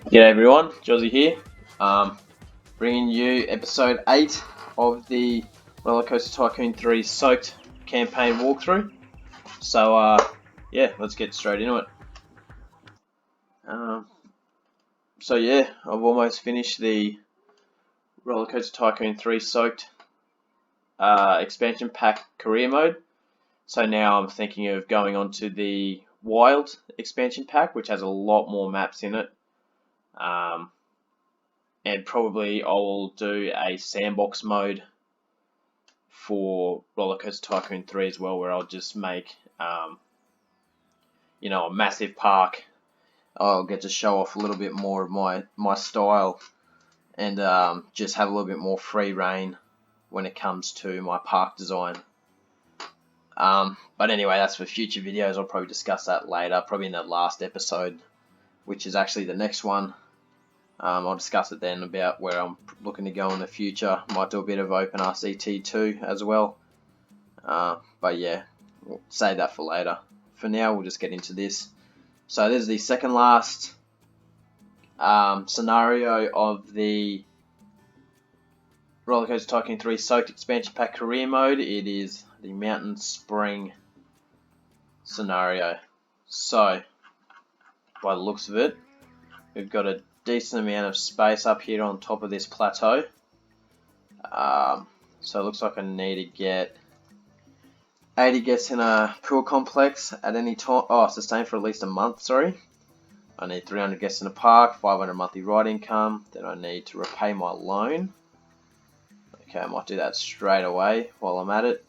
G'day everyone, Josie here, bringing you episode 8 of the Rollercoaster Tycoon 3 Soaked campaign walkthrough. So yeah, let's get straight into it. So yeah, I've almost finished the Rollercoaster Tycoon 3 Soaked expansion pack career mode. So now I'm thinking of going on to the Wild expansion pack, which has a lot more maps in it. And probably I'll do a sandbox mode for Rollercoaster Tycoon 3 as well, where I'll just make, a massive park. I'll get to show off a little bit more of my style and just have a little bit more free reign when it comes to my park design. But anyway, that's for future videos. I'll probably discuss that later, probably in the last episode, which is actually the next one. I'll discuss it then about where I'm looking to go in the future. Might do a bit of open RCT2 as well. But yeah, we'll save that for later. For now, we'll just get into this. So this is the second last scenario of the Rollercoaster Tycoon 3 Soaked Expansion Pack Career Mode. It is the Mountain Spring scenario. So, by the looks of it, we've got a decent amount of space up here on top of this plateau. So it looks like I need to get 80 guests in a pool complex at any time. Oh, sustained for at least a month, sorry. I need 300 guests in a park, 500 monthly ride income. Then I need to repay my loan. Okay, I might do that straight away while I'm at it.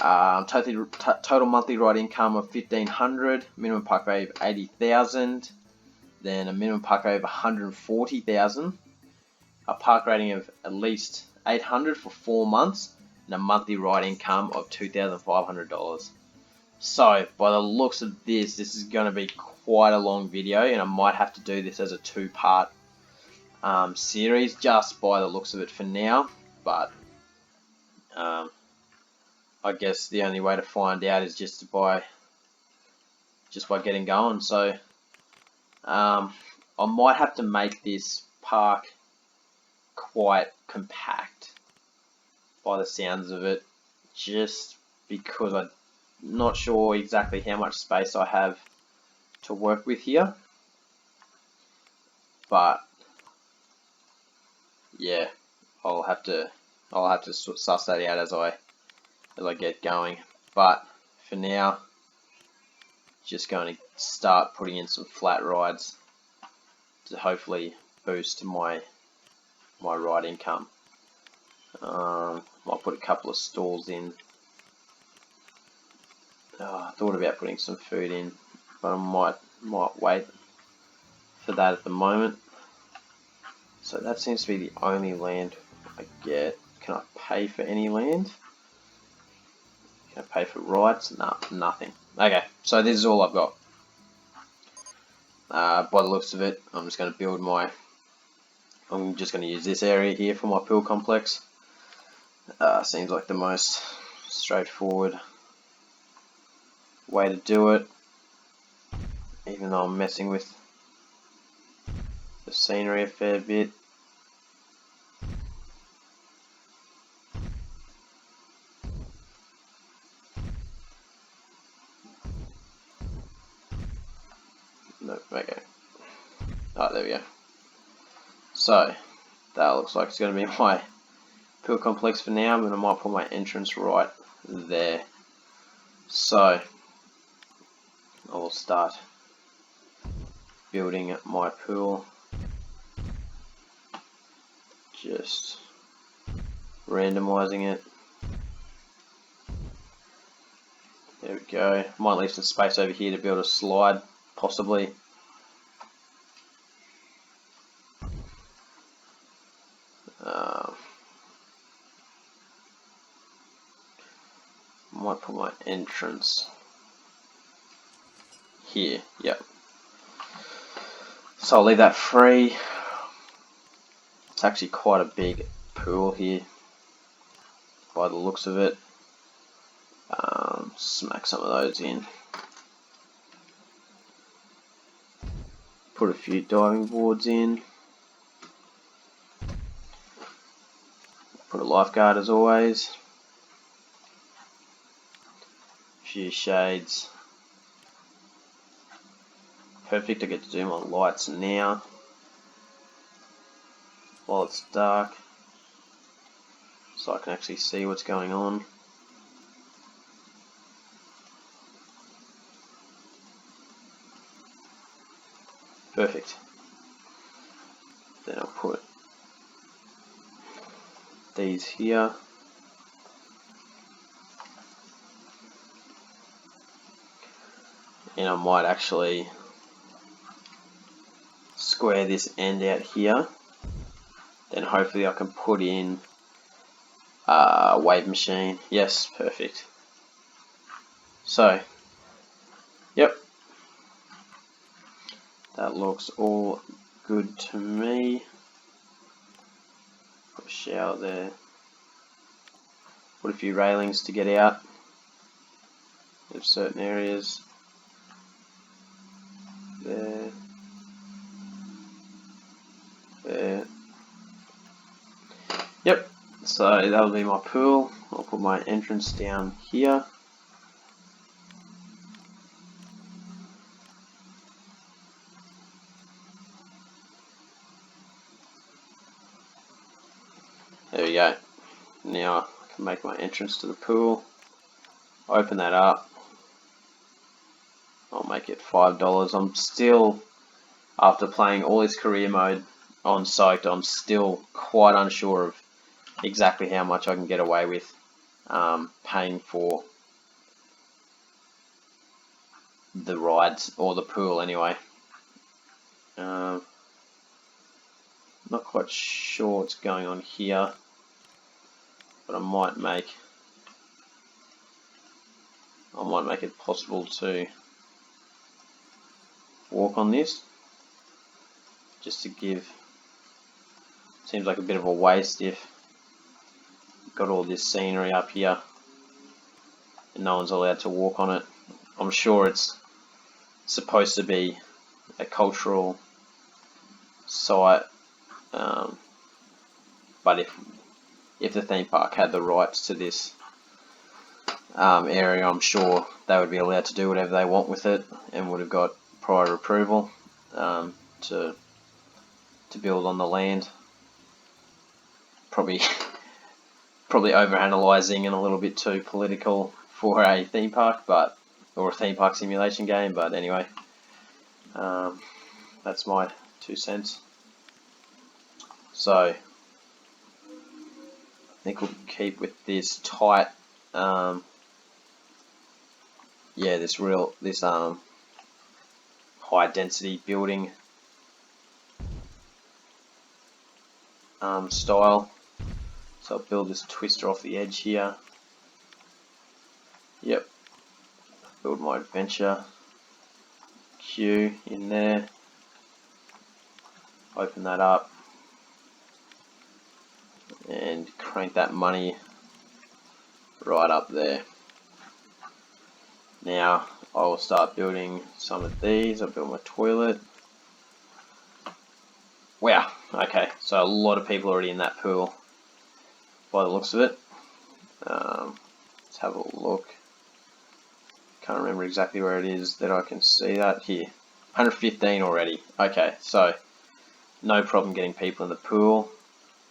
Total monthly ride income of 1,500. Minimum park value of 80,000. Then a minimum park value of 140,000. A park rating of at least 800 for 4 months. And a monthly ride income of $2,500. So, by the looks of this is going to be quite a long video, and I might have to do this as a 2-part series, just by the looks of it for now. But I guess the only way to find out is just by getting going. So, I might have to make this park quite compact by the sounds of it, just because I'm not sure exactly how much space I have to work with here. But yeah, I'll have to suss that out as I get going. But for now, just going to start putting in some flat rides to hopefully boost my ride income. I'll put a couple of stalls in. I thought about putting some food in, but I might wait for that at the moment. So that seems to be the only land I get. Can I pay for any land? Can I pay for rides? No, nothing. Okay, so this is all I've got. By the looks of it, I'm just going to build I'm just going to use this area here for my pool complex. Seems like the most straightforward way to do it, even though I'm messing with the scenery a fair bit. No, okay. Oh, there we go. So that looks like it's going to be my pool complex for now, but I might put my entrance right there. So I'll start building my pool, just randomizing it. There we go. Might leave some space over here to build a slide, possibly. Might put my entrance here. Yep. So I'll leave that free. It's actually quite a big pool here, by the looks of it. Smack some of those in. Put a few diving boards in. Put a lifeguard as always. A few shades. Perfect, I get to do my lights now while it's dark, so I can actually see what's going on. Perfect. Then I'll put these here. And I might actually square this end out here. Then hopefully I can put in a wave machine. Yes, perfect. So, yep. That looks all good to me. Put a shower there. Put a few railings to get out of certain areas. There. There. Yep. So that'll be my pool. I'll put my entrance down here. There we go. Now I can make my entrance to the pool. Open that up. I'll make it $5. I'm still, after playing all this career mode on Soaked, I'm still quite unsure of exactly how much I can get away with paying for the rides, or the pool anyway. Not quite sure what's going on here, but I might make it possible to walk on this, just to give, seems like a bit of a waste if got all this scenery up here and no one's allowed to walk on it. I'm sure it's supposed to be a cultural site, but if the theme park had the rights to this area, I'm sure they would be allowed to do whatever they want with it and would have got prior approval to build on the land. Probably overanalyzing and a little bit too political for a theme park, or a theme park simulation game. But anyway, that's my 2 cents. So I think we'll keep with this tight, this high density building style. So I'll build this twister off the edge here. Yep. Build my adventure queue in there. Open that up and crank that money right up there. Now I will start building some of these. I'll build my toilet. Wow, okay, so a lot of people already in that pool by the looks of it. Let's have a look. Can't remember exactly where it is that I can see that here. 115 already. Okay, so no problem getting people in the pool.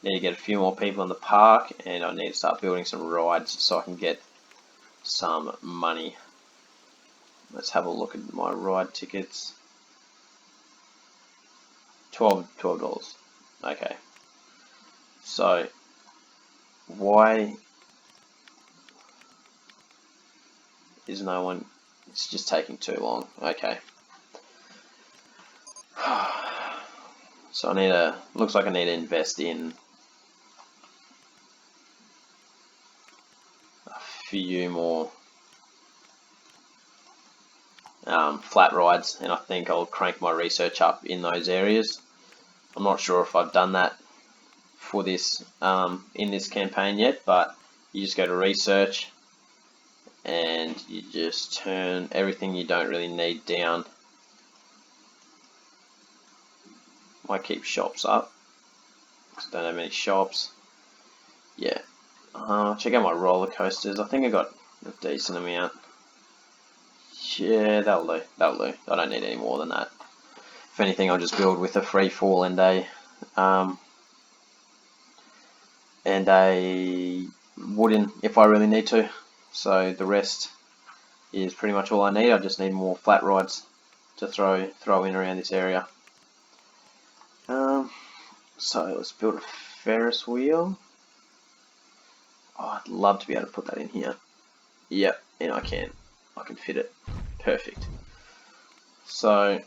Need to get a few more people in the park, and I need to start building some rides so I can get some money. Let's have a look at my ride tickets. $12. Okay. So why is no one? It's just taking too long. Okay. So looks like I need to invest in a few more flat rides, and I think I'll crank my research up in those areas. I'm not sure if I've done that for this in this campaign yet, but you just go to research and you just turn everything you don't really need down Might keep shops up, because I don't have many shops. Yeah. Check out my roller coasters. I think I got a decent amount. Yeah, that'll do. That'll do. I don't need any more than that. If anything, I'll just build with a free fall and a wooden if I really need to. So the rest is pretty much all I need. I just need more flat rods to throw in around this area. So let's build a Ferris wheel. Oh, I'd love to be able to put that in here. Yep, and I can fit it. Perfect. So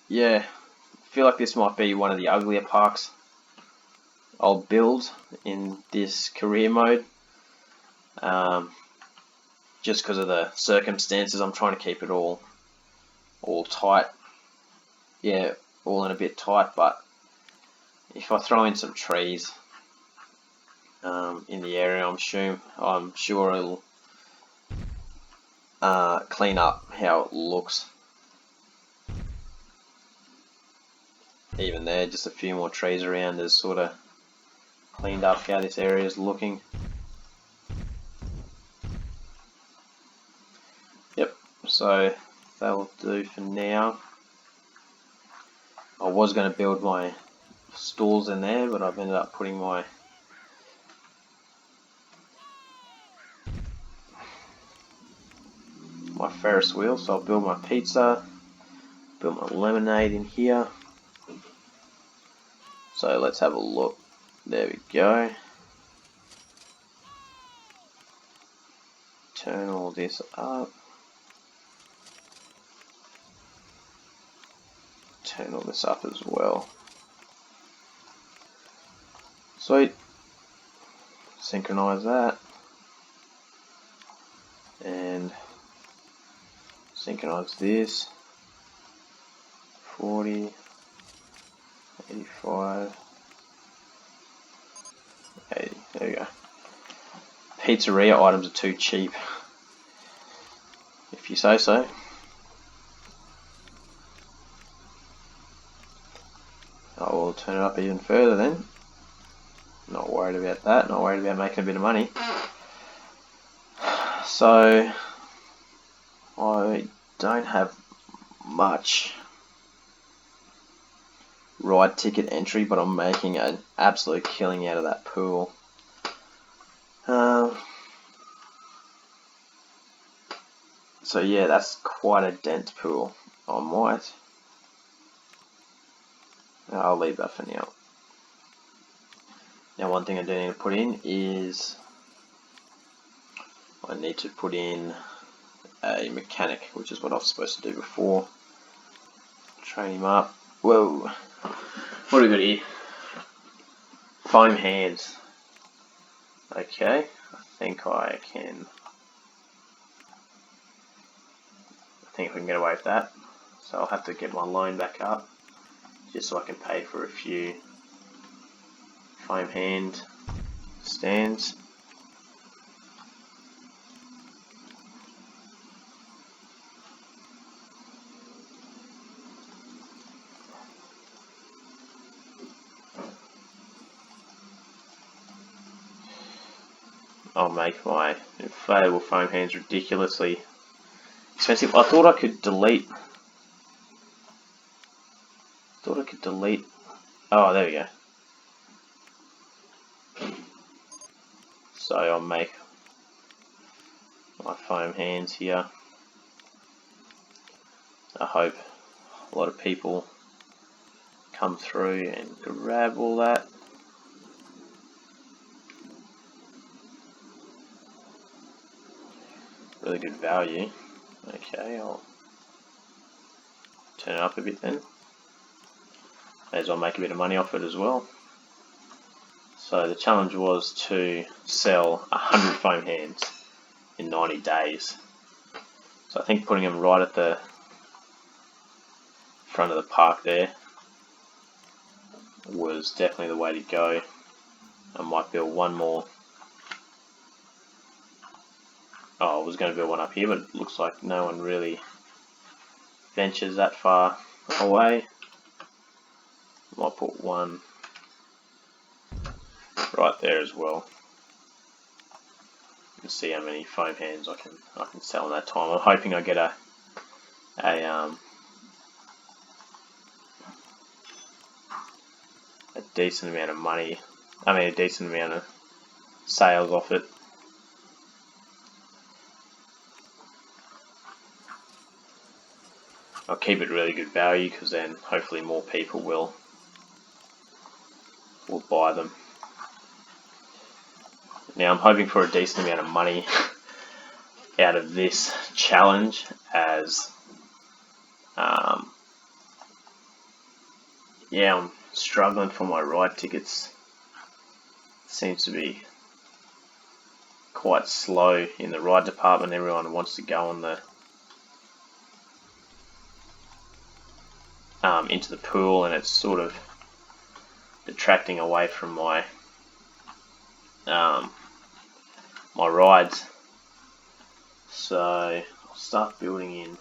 yeah, I feel like this might be one of the uglier parks I'll build in this career mode. Just because of the circumstances, I'm trying to keep it all tight. Yeah, all in a bit tight, but if I throw in some trees in the area, I'm sure it'll clean up how it looks. Even there, just a few more trees around has sort of cleaned up how this area is looking. Yep, so that'll do for now. I was going to build my stalls in there, but I've ended up putting my Ferris wheel, so I'll build my pizza, build my lemonade in here. So let's have a look. There we go. Turn all this up. Turn all this up as well. Sweet. Synchronize that. And synchronize this. 40, 85, 80. There we go. Pizzeria items are too cheap, if you say so. I will turn it up even further then. Not worried about that, not worried about making a bit of money. So I don't have much ride ticket entry, but I'm making an absolute killing out of that pool. So yeah, that's quite a dense pool. I'll leave that for now. Now one thing I do need to put in is I need to put in a mechanic, which is what I was supposed to do before. Train him up. Whoa. What do we got here? Foam hands. Okay, I think we can get away with that. So I'll have to get my loan back up just so I can pay for a few foam hand stands. I'll make my inflatable foam hands ridiculously expensive. I thought I could delete. Oh, there we go. So I'll make my foam hands here. I hope a lot of people come through and grab all that. Really good value. Okay, I'll turn it up a bit then. May as well make a bit of money off it as well. So the challenge was to sell 100 foam hands in 90 days. So I think putting them right at the front of the park there was definitely the way to go. I might build one more. Oh, I was going to build one up here, but it looks like no one really ventures that far away. Might put one right there as well, and see how many foam hands I can sell in that time. I'm hoping I get a decent amount of money. I mean, a decent amount of sales off it. I'll keep it really good value, because then hopefully more people will buy them. Now I'm hoping for a decent amount of money out of this challenge, as yeah, I'm struggling for my ride tickets. Seems to be quite slow in the ride department. Everyone wants to go on the into the pool, and it's sort of detracting away from my my rides. So I'll start building in.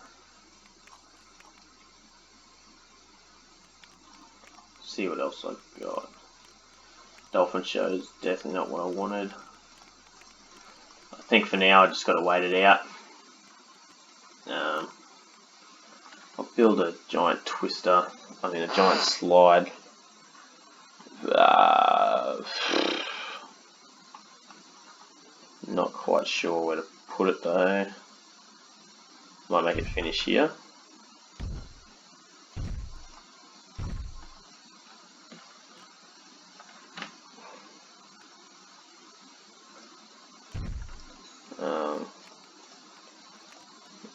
See what else I've got. Dolphin show is definitely not what I wanted. I think for now I just got to wait it out. I'll build a giant twister, a giant slide. Not quite sure where to put it though. Might make it finish here.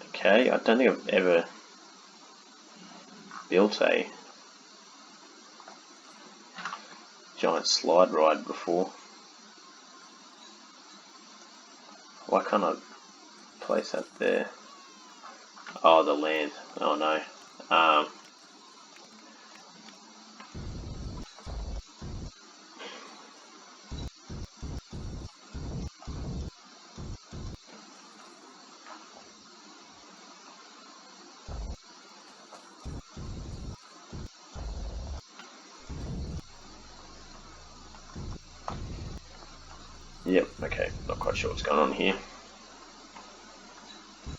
Okay, I don't think I've ever built a giant slide ride before. Why can't I place that there? Oh, the land. Oh no. Yep, okay, not quite sure what's going on here.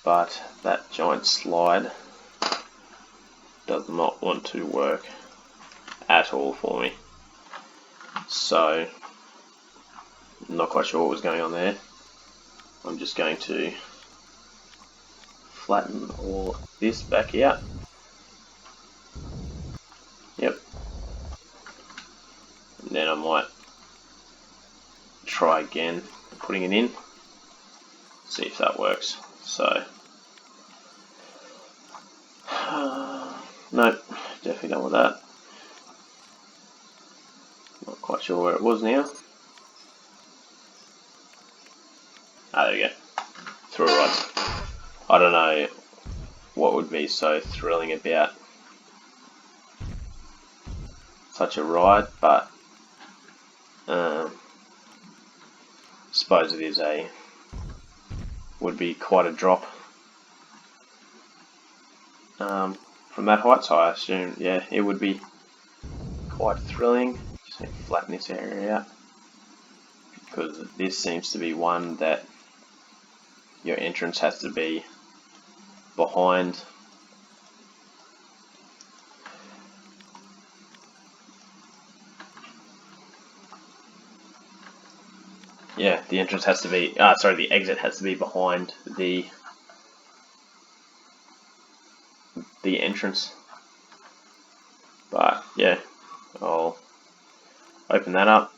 But that giant slide does not want to work at all for me. So, not quite sure what was going on there. I'm just going to flatten all this back out. Yep. And then I might try again putting it in, see if that works. So, nope, definitely done with that. Not quite sure where it was now. There we go. Through rods. I don't know what would be so thrilling about such a ride, but I suppose it is would be quite a drop from that height, so I assume, yeah, it would be quite thrilling. Just need to flatten this area out, because this seems to be one that your entrance has to be behind. Yeah, the entrance has to be, the exit has to be behind the entrance. But yeah, I'll open that up.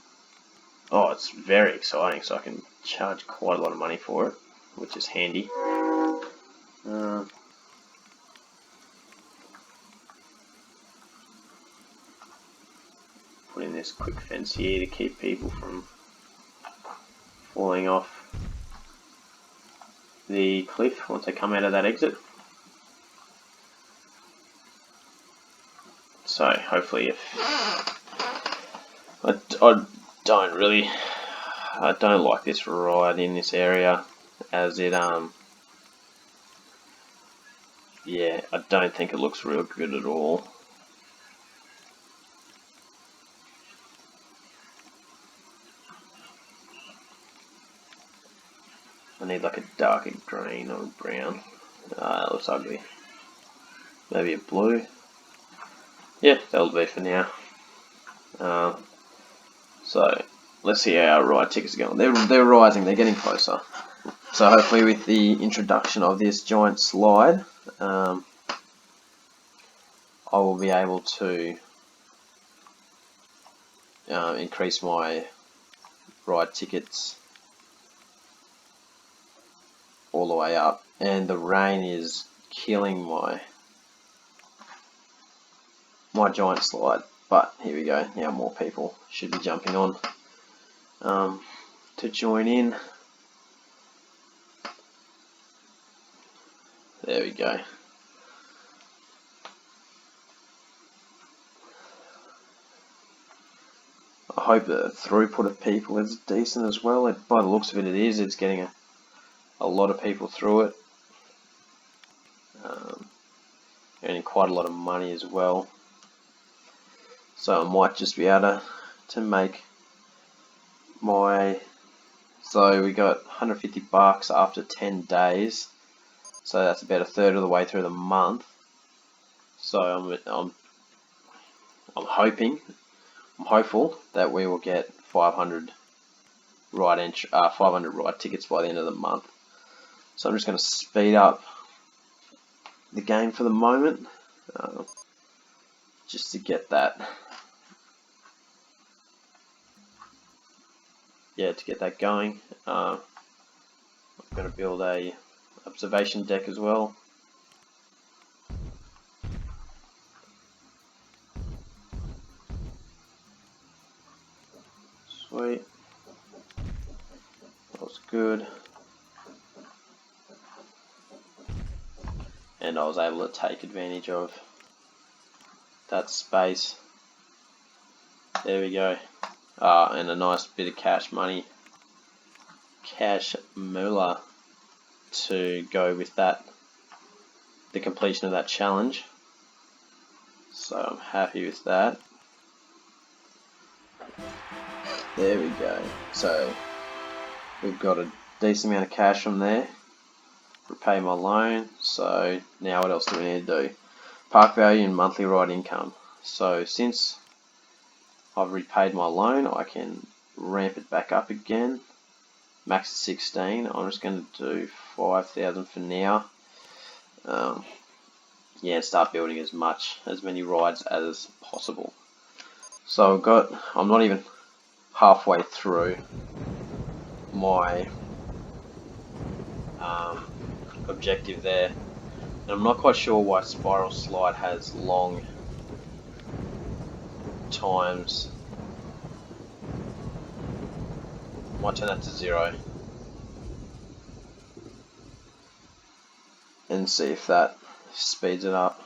Oh, it's very exciting, so I can charge quite a lot of money for it, which is handy. Put in this quick fence here to keep people from falling off the cliff once they come out of that exit. So hopefully, if I don't like this ride in this area, as it yeah, I don't think it looks real good at all. I need like a darker green or brown. That looks ugly. Maybe a blue. Yeah, that'll be for now. So let's see how our ride tickets are going. They're rising. They're getting closer. So hopefully, with the introduction of this giant slide, I will be able to increase my ride tickets all the way up. And the rain is killing my giant slide. But here we go. Now more people should be jumping on to join in. There we go. I hope the throughput of people is decent as well. By the looks of it, it is. It's getting a lot of people through it. Earning quite a lot of money as well. So I might just be able to make my... So we got 150 bucks after 10 days. So that's about a third of the way through the month. So I'm hopeful that we will get 500 ride tickets by the end of the month. So I'm just going to speed up the game for the moment, just to get that. To get that going. I'm going to build a observation deck as well. Sweet. That was good. And I was able to take advantage of that space. There we go. And a nice bit of cash moolah to go with that, the completion of that challenge. So I'm happy with that. There we go. So we've got a decent amount of cash from there. Repay my loan. So now what else do we need to do? Park value and monthly ride income. So since I've repaid my loan, I can ramp it back up again. Max 16. I'm just going to do 5,000 for now. And start building as many rides as possible. So I'm not even halfway through my objective there, and I'm not quite sure why Spiral Slide has long times. Might turn that to 0 and see if that speeds it up.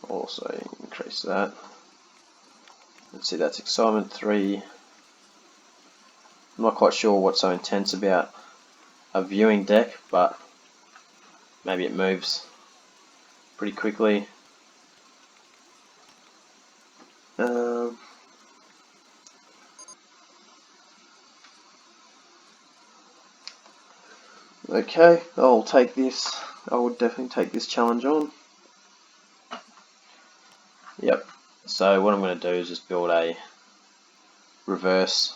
Also increase that. Let's see, that's excitement 3. I'm not quite sure what's so intense about a viewing deck, but maybe it moves pretty quickly. Okay, I'll take this. I would definitely take this challenge on. Yep. So what I'm going to do is just build a reverse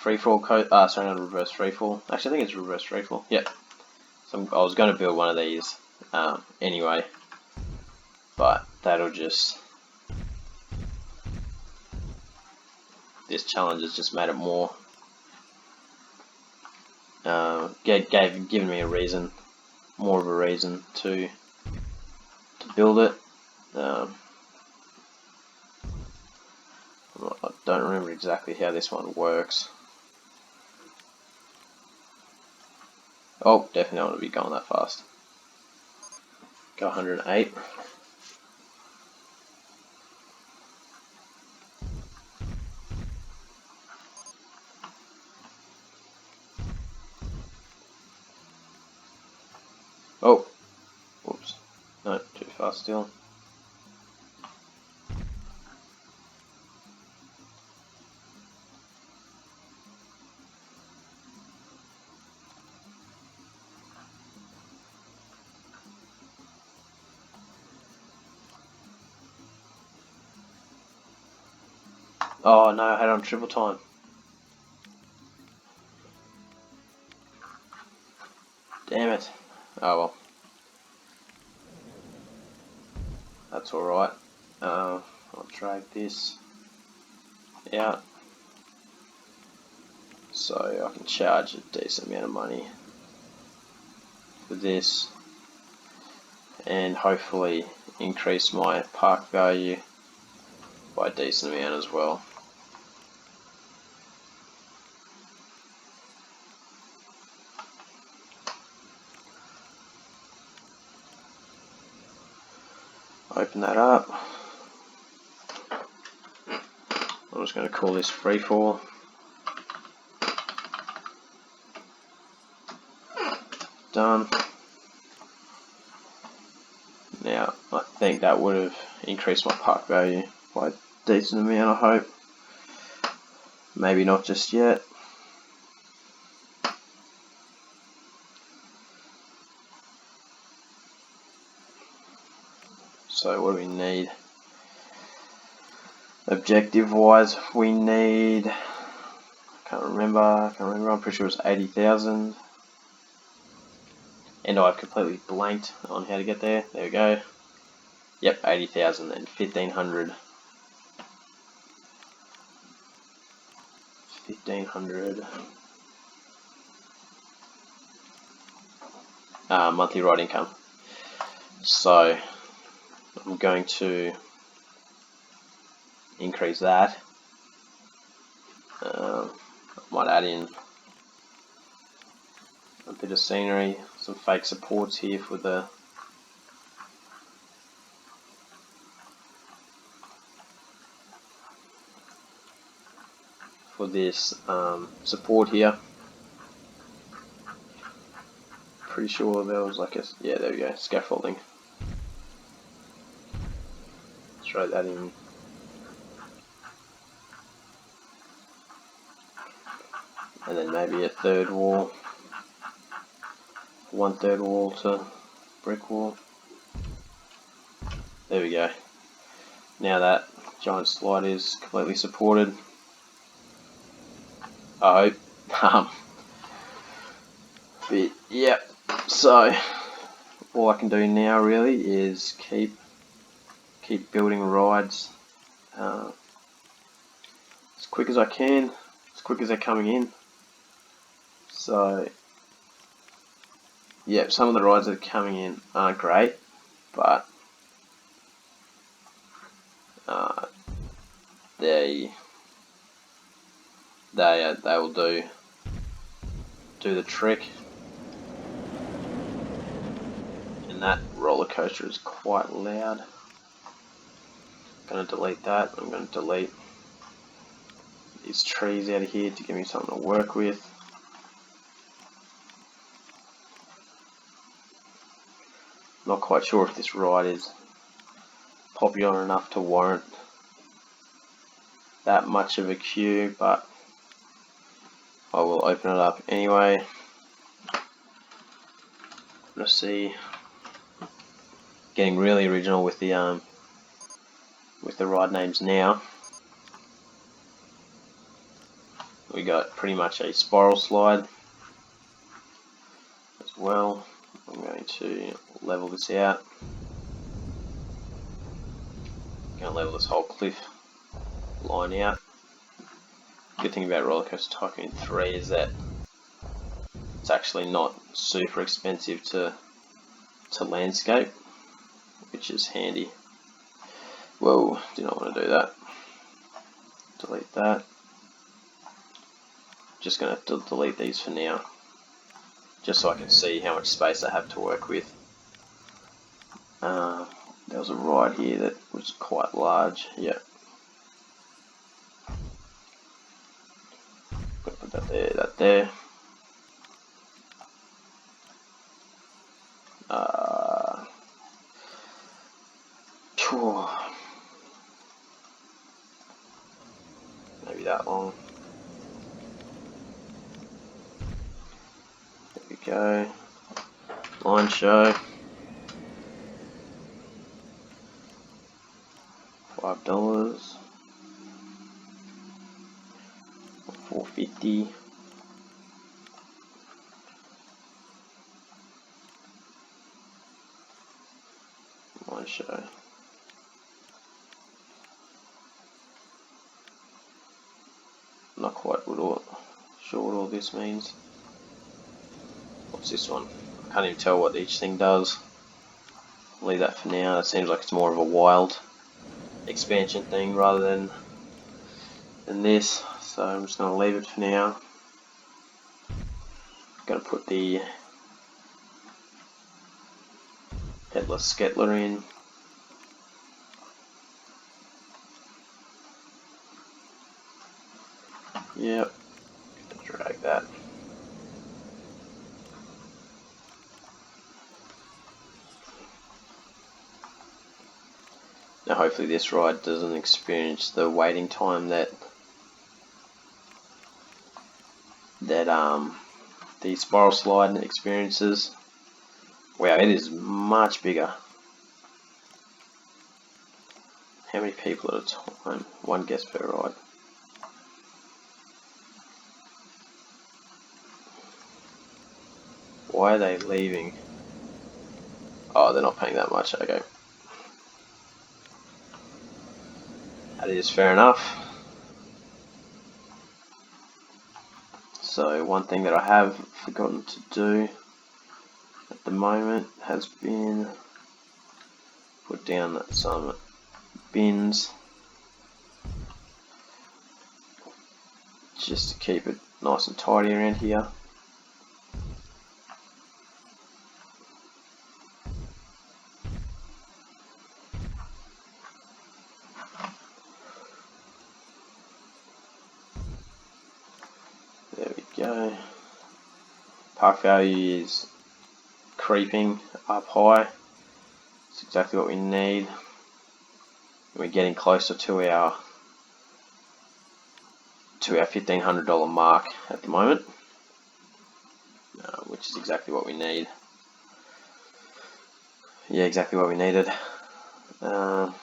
freefall sorry, not a reverse freefall. Actually, I think it's reverse freefall. Yep. So I was going to build one of these anyway, but this challenge has just made it more. Given me more of a reason to build it. I don't remember exactly how this one works. Oh, definitely don't want to be going that fast. Go 108. Oh, whoops. No, too fast still. Oh no, I had it on triple time. Damn it. Oh well. That's alright. I'll drag this out so I can charge a decent amount of money for this and hopefully increase my park value by a decent amount as well. Open that up. I'm just going to call this freefall. Done. Now, I think that would have increased my park value by a decent amount, I hope. Maybe not just yet. So what do we need? Objective wise, we need, I can't remember, I'm pretty sure it was 80,000. And I've completely blanked on how to get there. There we go. Yep, 80,000 and 1,500. 1,500. Monthly ride income. So I'm going to increase that. I might add in a bit of scenery, some fake supports here for the this support here. Pretty sure there was like a, yeah, there we go, scaffolding. Throw that in. And then maybe a third wall, 1/3 wall to brick wall. There we go. Now that giant slide is completely supported, I hope. But yeah, so all I can do now really is keep building rides as quick as I can, as quick as they're coming in. So yeah, some of the rides that are coming in aren't great, but they will do the trick. And that roller coaster is quite loud. I'm going to delete that. I'm going to delete these trees out of here to give me something to work with. Not quite sure if this ride is popular enough to warrant that much of a queue, but I will open it up anyway. Let's see, getting really original with the ride names now. We got pretty much a spiral slide as well. I'm going to level this out. I'm going to level this whole cliff line out. Good thing about Roller Coaster Tycoon 3 is that it's actually not super expensive to landscape, which is handy. Whoa, did not want to do that. Delete that. Just going to delete these for now, just so I can see how much space I have to work with. There was a ride here that was quite large. Yeah. Gonna put that there, that there. Maybe that long. There we go. Line show. $5. 450. Might show. Not quite sure what all this means. What's this one? I can't even tell what each thing does. Leave that for now. It seems like it's more of a wild expansion thing rather than this. So I'm just going to leave it for now. Going to put the headless skettler in. Yep. Drag that. Now hopefully this ride doesn't experience the waiting time that the spiral slide experiences. Wow, it is much bigger. How many people at a time? One guest per ride. Why are they leaving? Oh, they're not paying that much. Okay. That is fair enough. So one thing that I have forgotten to do at the moment has been put down some bins just to keep it nice and tidy around here. There we go. Park value is creeping up high. It's exactly what we need. We're getting closer to our $1,500 mark at the moment, which is exactly what we need. Yeah, exactly what we needed. I'm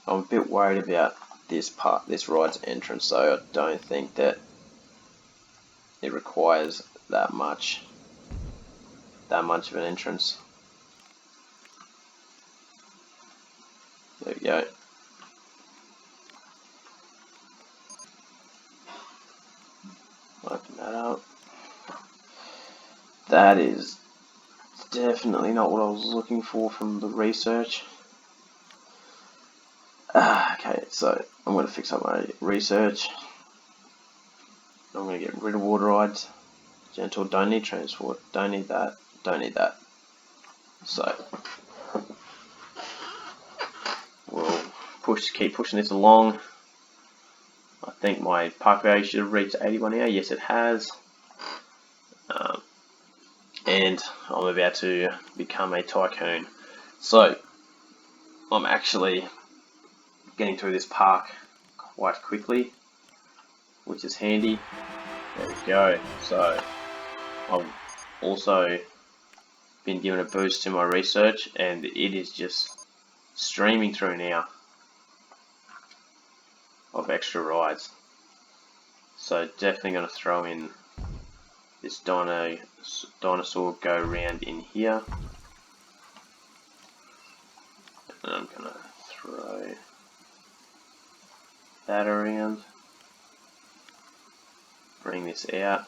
a bit worried about this ride's entrance, so I don't think that it requires that much of an entrance. There we go. Open that up. That is definitely not what I was looking for from the research. Okay, so I'm going to fix up my research. I'm going to get rid of water rides. Gentle, don't need transport, don't need that, don't need that. So we'll keep pushing this along. I think my park value should have reached 81 now. Yes, it has. And I'm about to become a tycoon. So I'm actually getting through this park quite quickly, which is handy. There we go. So I've also been given a boost to my research, and it is just streaming through now of extra rides. So definitely going to throw in this dinosaur go round in here, and I'm going to throw that around, bring this out.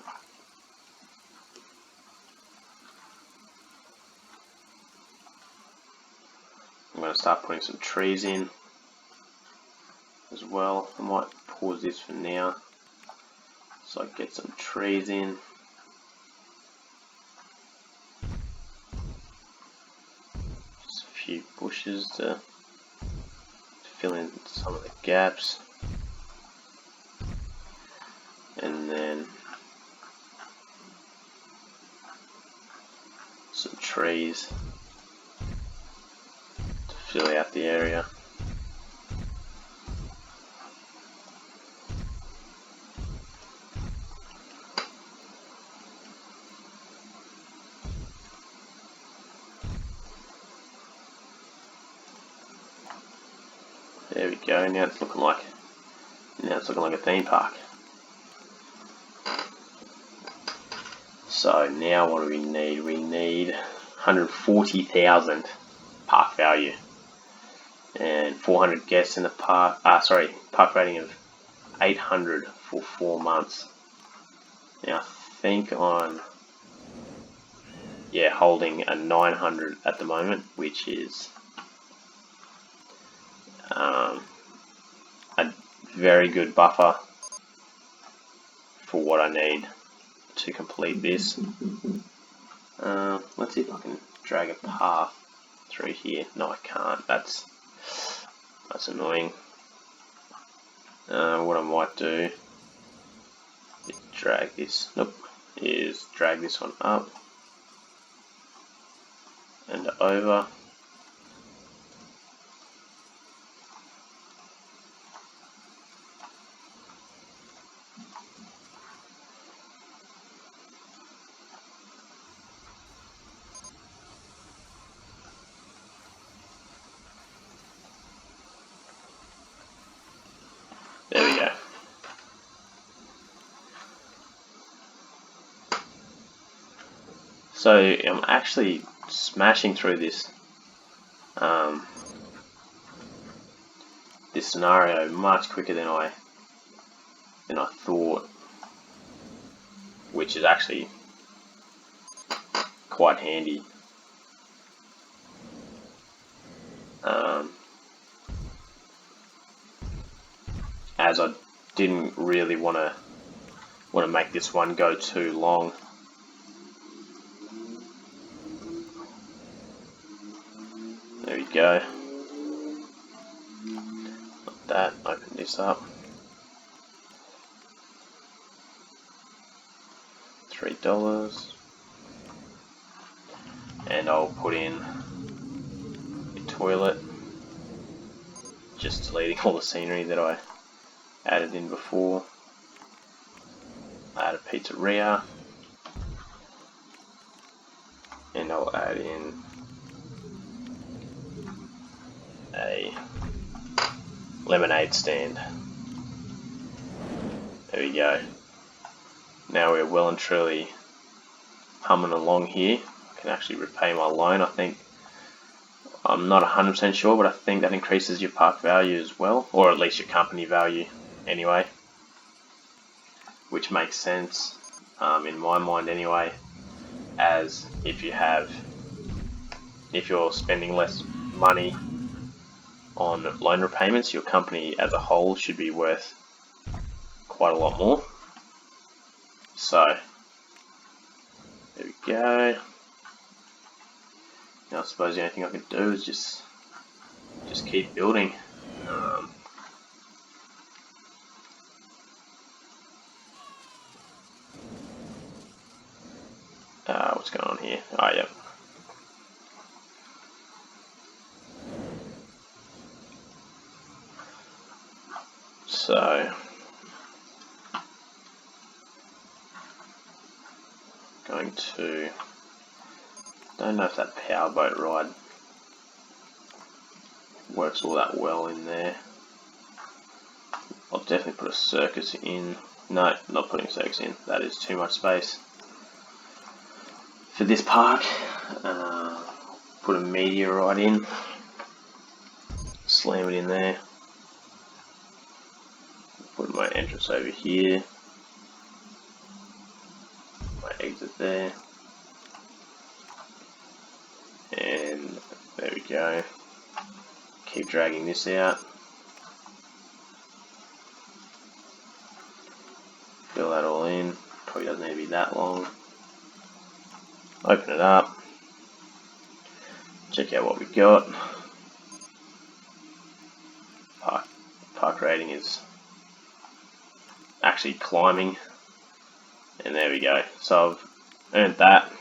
I'm going to start putting some trees in as well. I might pause this for now so I get some trees in. Just a few bushes to fill in some of the gaps. And then some trees to fill out the area. There we go. Now it's looking like a theme park. So now what do we need? We need 140,000 park value and 400 guests in the park. Park rating of 800 for 4 months. Now I think I'm holding a 900 at the moment, which is a very good buffer for what I need to complete this. Let's see if I can drag a path through here. No, I can't. That's annoying. What I might do is drag this. Is drag this one up and over. There we go. So I'm actually smashing through this this scenario much quicker than I thought, which is actually quite handy. As I didn't really want to make this one go too long. There we go. Like that. Open this up. $3. And I'll put in a toilet. Just deleting all the scenery that I added in before. Add a pizzeria. And I'll add in a lemonade stand. There we go. Now we're well and truly humming along here. I can actually repay my loan, I think. I'm not 100% sure, but I think that increases your park value as well, or at least your company value anyway, which makes sense in my mind anyway, as if you're spending less money on loan repayments, your company as a whole should be worth quite a lot more. So there we go. Now I suppose the only thing I can do is just keep building. What's going on here? Oh yeah. So going to, don't know if that powerboat ride works all that well in there. I'll definitely put a circus in. No, not putting a circus in. That is too much space for this park. Put a meteorite in. Slam it in there. Put my entrance over here. My exit there. And there we go. Keep dragging this out. Fill that all in. Probably doesn't need to be that long. Open it up. Check out what we've got. Park rating is actually climbing. And there we go. So I've earned that.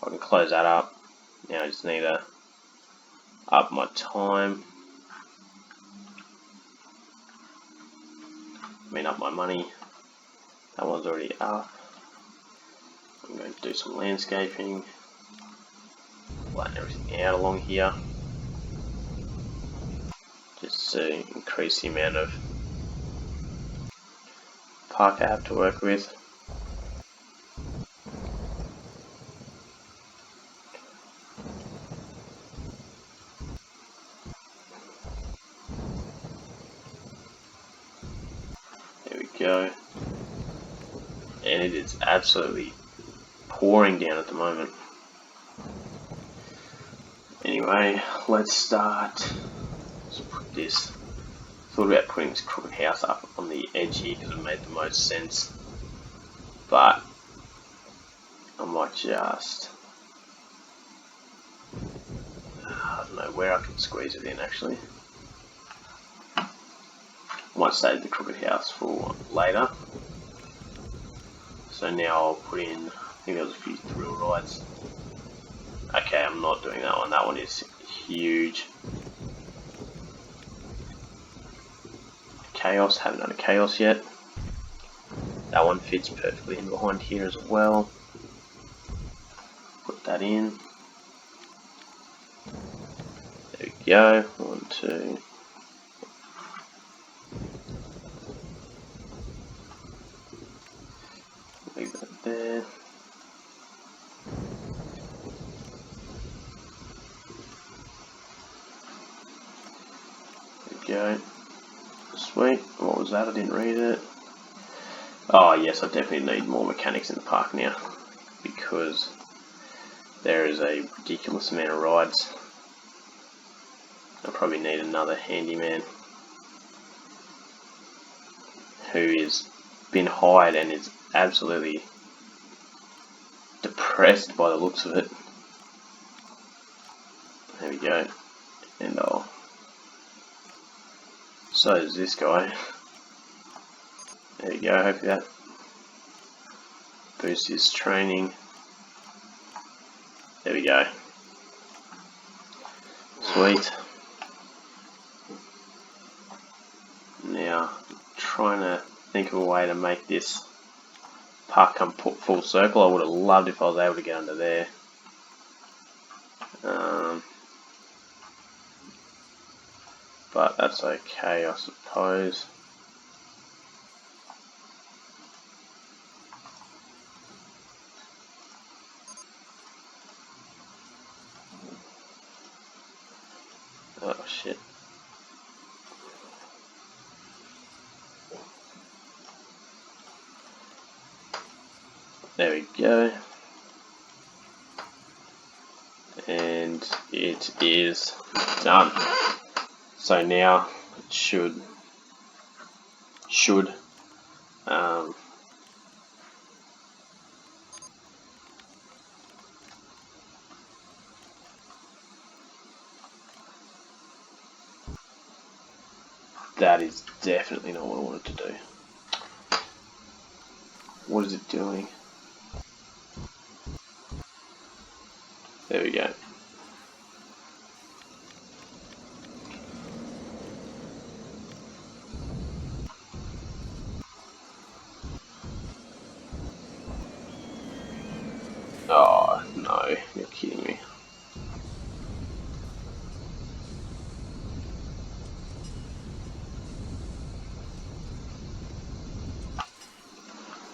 I can close that up. Now I just need to up my time. Up my money. That one's already up. I'm going to do some landscaping. Flatten everything out along here. Just to increase the amount of park I have to work with. go. And it is absolutely pouring down at the moment. Anyway, let's start. Let's put this. Thought about putting this crooked house up on the edge here because it made the most sense. But I might just, I don't know where I can squeeze it in actually. I might save the crooked house for later. So now I'll put in, I think there was a few thrill rides. Okay, I'm not doing that one. That one is huge. Chaos, haven't done a chaos yet. That one fits perfectly in behind here as well. Put that in. There we go. 1, 2. Leave that there. There we go. Sweet. What was that? I didn't read it. Oh yes, I definitely need more mechanics in the park now because there is a ridiculous amount of rides. I probably need another handyman who is been hired and is absolutely depressed by the looks of it. There we go. And so is this guy. There we go. Hopefully that boosts his training. There we go. Sweet. Now, trying to think of a way to make this park come full circle. I would have loved if I was able to get under there. But that's okay, I suppose. Oh shit. There we go. And it is done. So now it should that is definitely not what I wanted to do. What is it doing? There we go. Oh no, you're kidding me.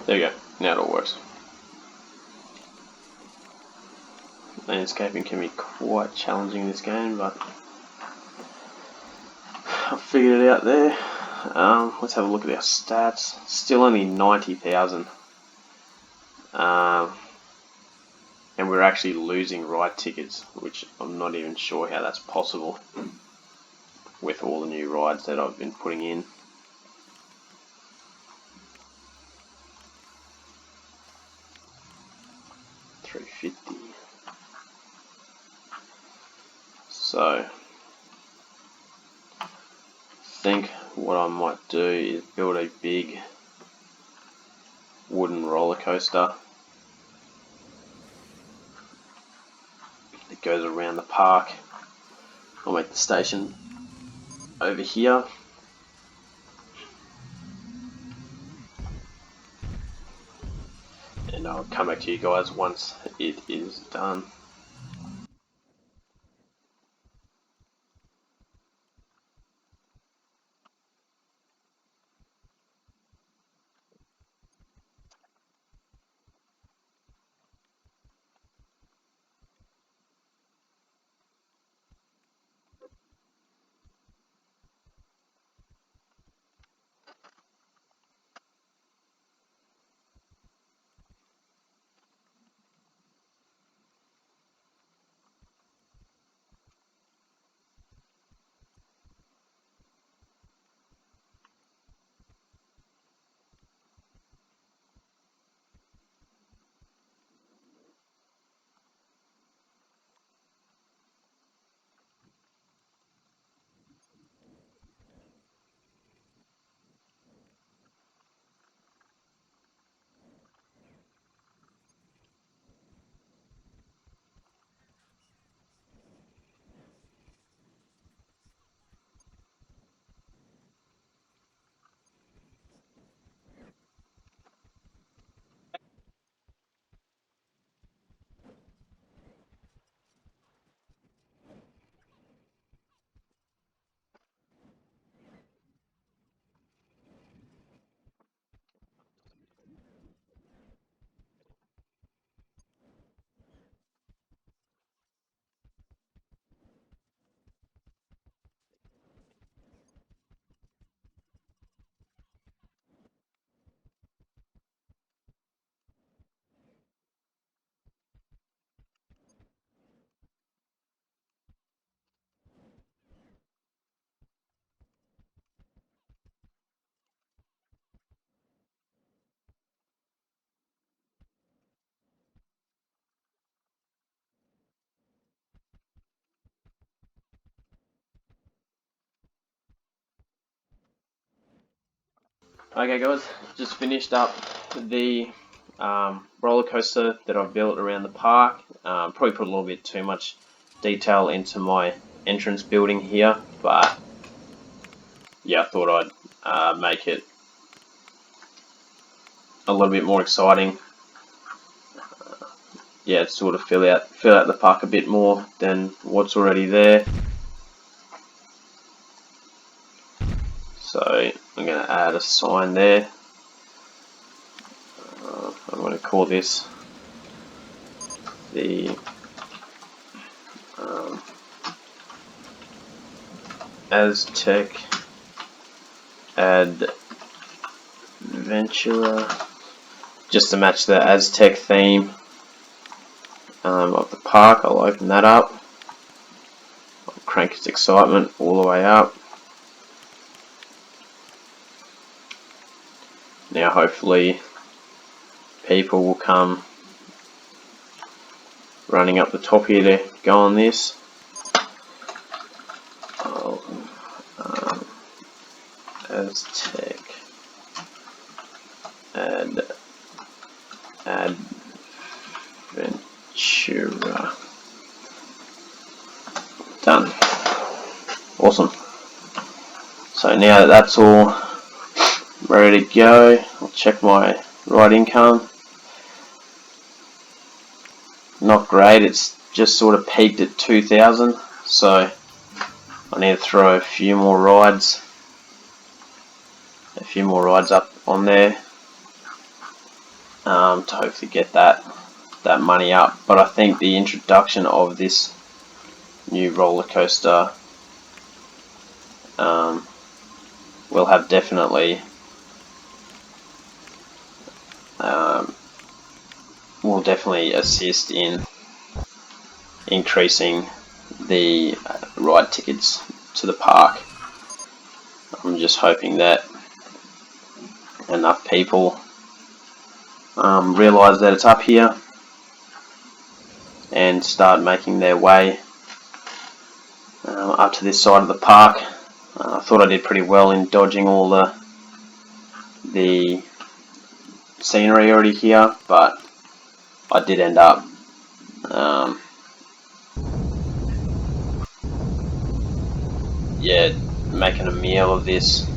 There you go. Now it all works. Landscaping can be quite challenging in this game, but I figured it out there. Let's have a look at our stats. Still only 90,000. And we're actually losing ride tickets, which I'm not even sure how that's possible with all the new rides that I've been putting in. $350. So I think what I might do is build a big wooden roller coaster that goes around the park. I'll make the station over here. And I'll come back to you guys once it is done. Okay guys, just finished up the roller coaster that I've built around the park. Probably put a little bit too much detail into my entrance building here, but yeah, I thought I'd make it a little bit more exciting. Yeah, sort of fill out the park a bit more than what's already there. So I'm going to add a sign there. I'm going to call this the Aztec Adventurer, just to match the Aztec theme of the park. I'll open that up. I'll crank its excitement all the way up. Now hopefully people will come running up the top here to go on this. Aztec Adventurer. Done. Awesome. So now that that's all ready to go, I'll check my ride income. Not great, it's just sort of peaked at 2,000, so I need to throw a few more rides up on there to hopefully get that money up. But I think the introduction of this new roller coaster will have definitely will definitely assist in increasing the ride tickets to the park. I'm just hoping that enough people realise that it's up here and start making their way up to this side of the park. I thought I did pretty well in dodging all the scenery already here, but I did end up yeah, making a meal of this.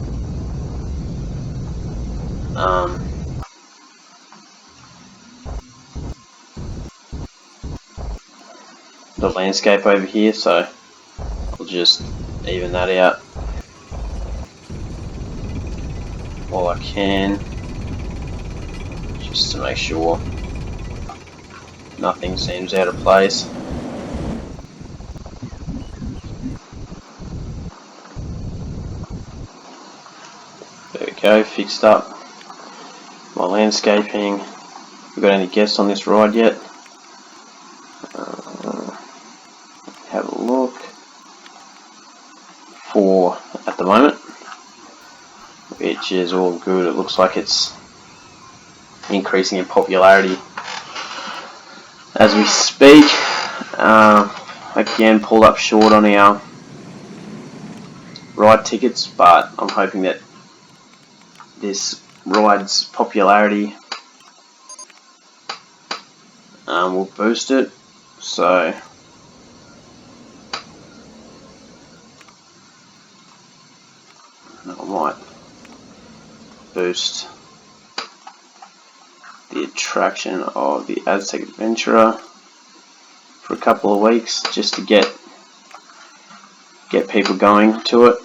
The landscape over here, so I'll just even that out while I can, just to make sure nothing seems out of place. There we go, fixed up my landscaping. Have we got any guests on this ride yet? Have a look. 4 at the moment, which is all good. It looks like it's increasing in popularity as we speak. Again, pulled up short on our ride tickets, but I'm hoping that this ride's popularity will boost it. So I might boost the attraction of the Aztec Adventurer for a couple of weeks, just to get people going to it.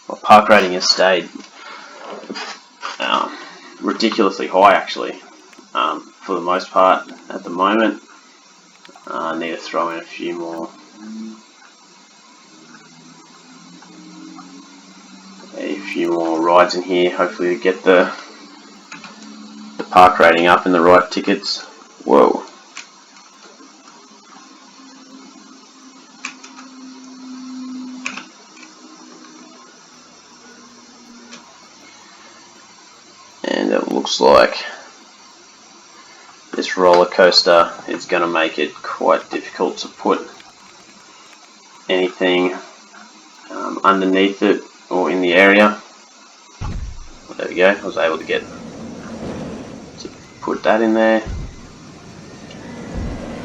My park rating has stayed ridiculously high, actually, for the most part at the moment. I need to throw in a few more rides in here, hopefully to get the park rating up and the ride tickets. Whoa. And it looks like this roller coaster is going to make it quite difficult to put anything underneath it or in the area. There we go. I was able to put that in there.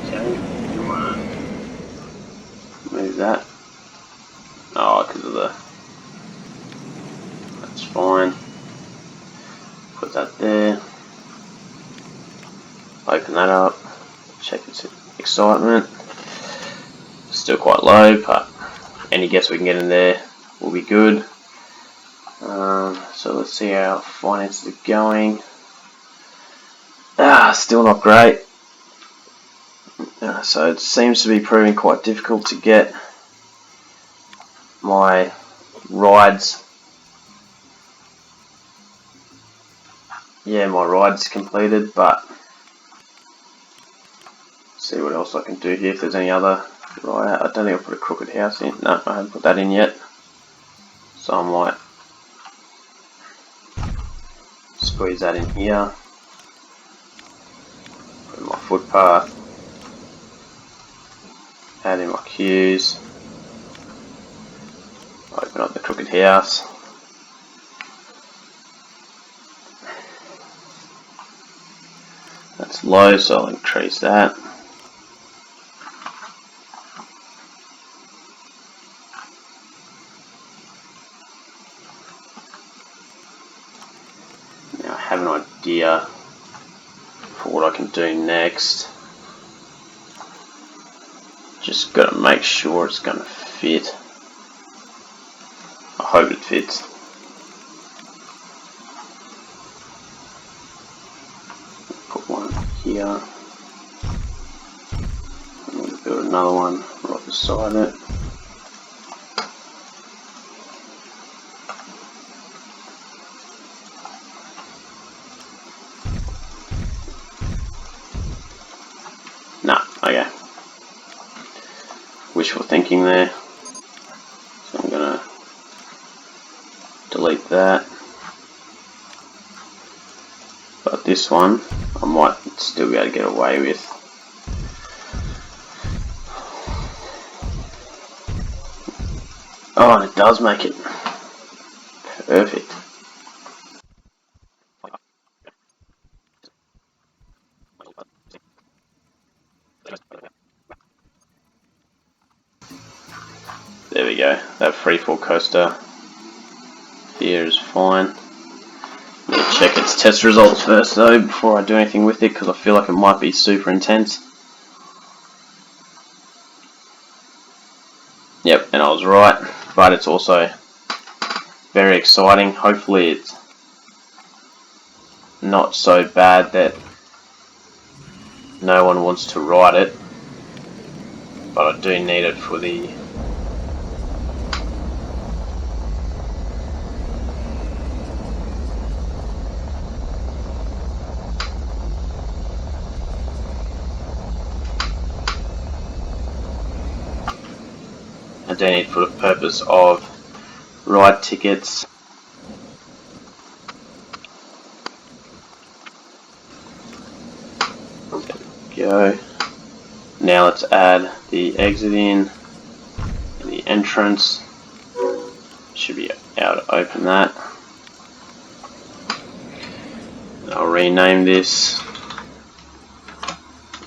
Okay, you want to move that. Oh, because of the. That's fine. Put that there. Open that up. Check its excitement. Still quite low, but any guess we can get in there will be good. So let's see how finances are going. Still not great. So it seems to be proving quite difficult to get my rides. Yeah, my ride's completed, but see what else I can do here. If there's any other ride, I don't think I put a crooked house in. No, I haven't put that in yet. So I might squeeze that in here. Put in my footpath. Add in my queues. Open up the crooked house. That's low, so I'll increase that. Now I have an idea for what I can do next. Just got to make sure it's going to fit. I hope it fits. Put one here. I'm going to build another one right beside it. Nah, okay. Wishful thinking there. So I'm going to delete that. But this one, I might still be able to get away with. Oh, and it does make it perfect. There we go. That freefall coaster here is fine. I'm going to check its test results first though before I do anything with it, because I feel like it might be super intense. Yep, and I was right, but it's also very exciting. Hopefully it's not so bad that no one wants to ride it, but I do need it for the purpose of ride tickets. There we go. Now let's add the exit in and the entrance. Should be able to open that. I'll rename this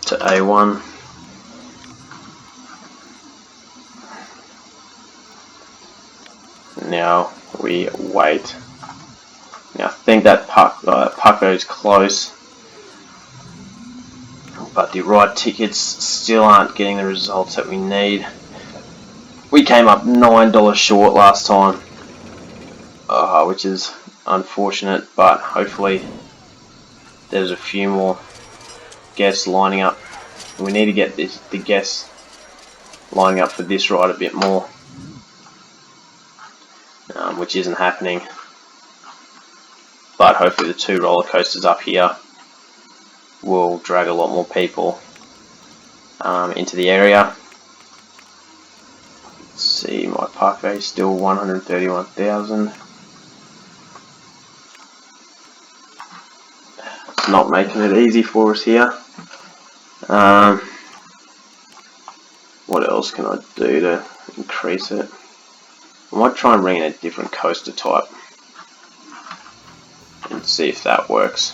to A1. Now we wait. Now I think that Paco is close, but the ride tickets still aren't getting the results that we need. We came up $9 short last time, which is unfortunate, but hopefully there's a few more guests lining up. We need to get the guests lining up for this ride a bit more, which isn't happening. But hopefully the two roller coasters up here will drag a lot more people into the area. Let's see, my park value is still 131,000. It's not making it easy for us here. What else can I do to increase it? I might try and bring in a different coaster type and see if that works.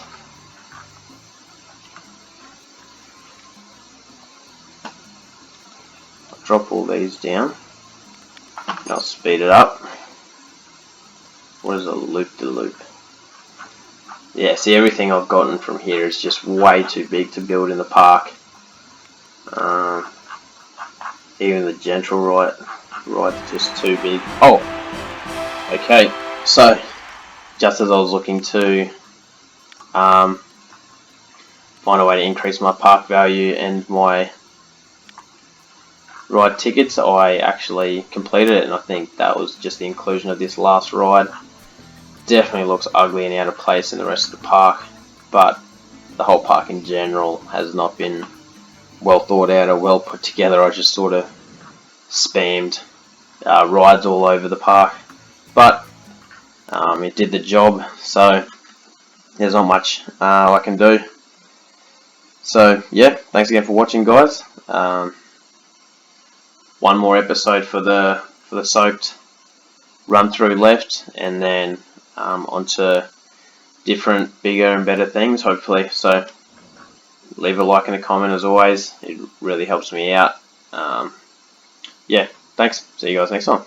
I'll drop all these down and I'll speed it up. What is a loop-de-loop? Yeah, see, everything I've gotten from here is just way too big to build in the park. Even the gentle ride's just too big. Oh, okay. So, just as I was looking to find a way to increase my park value and my ride tickets, I actually completed it, and I think that was just the inclusion of this last ride. Definitely looks ugly and out of place in the rest of the park, but the whole park in general has not been well thought out or well put together. I just sort of spammed rides all over the park, but it did the job, so there's not much I can do. So yeah, thanks again for watching, guys. One more episode for the soaked run through left, and then onto different, bigger and better things, hopefully. So leave a like and a comment as always. It really helps me out. Yeah, thanks. See you guys next time.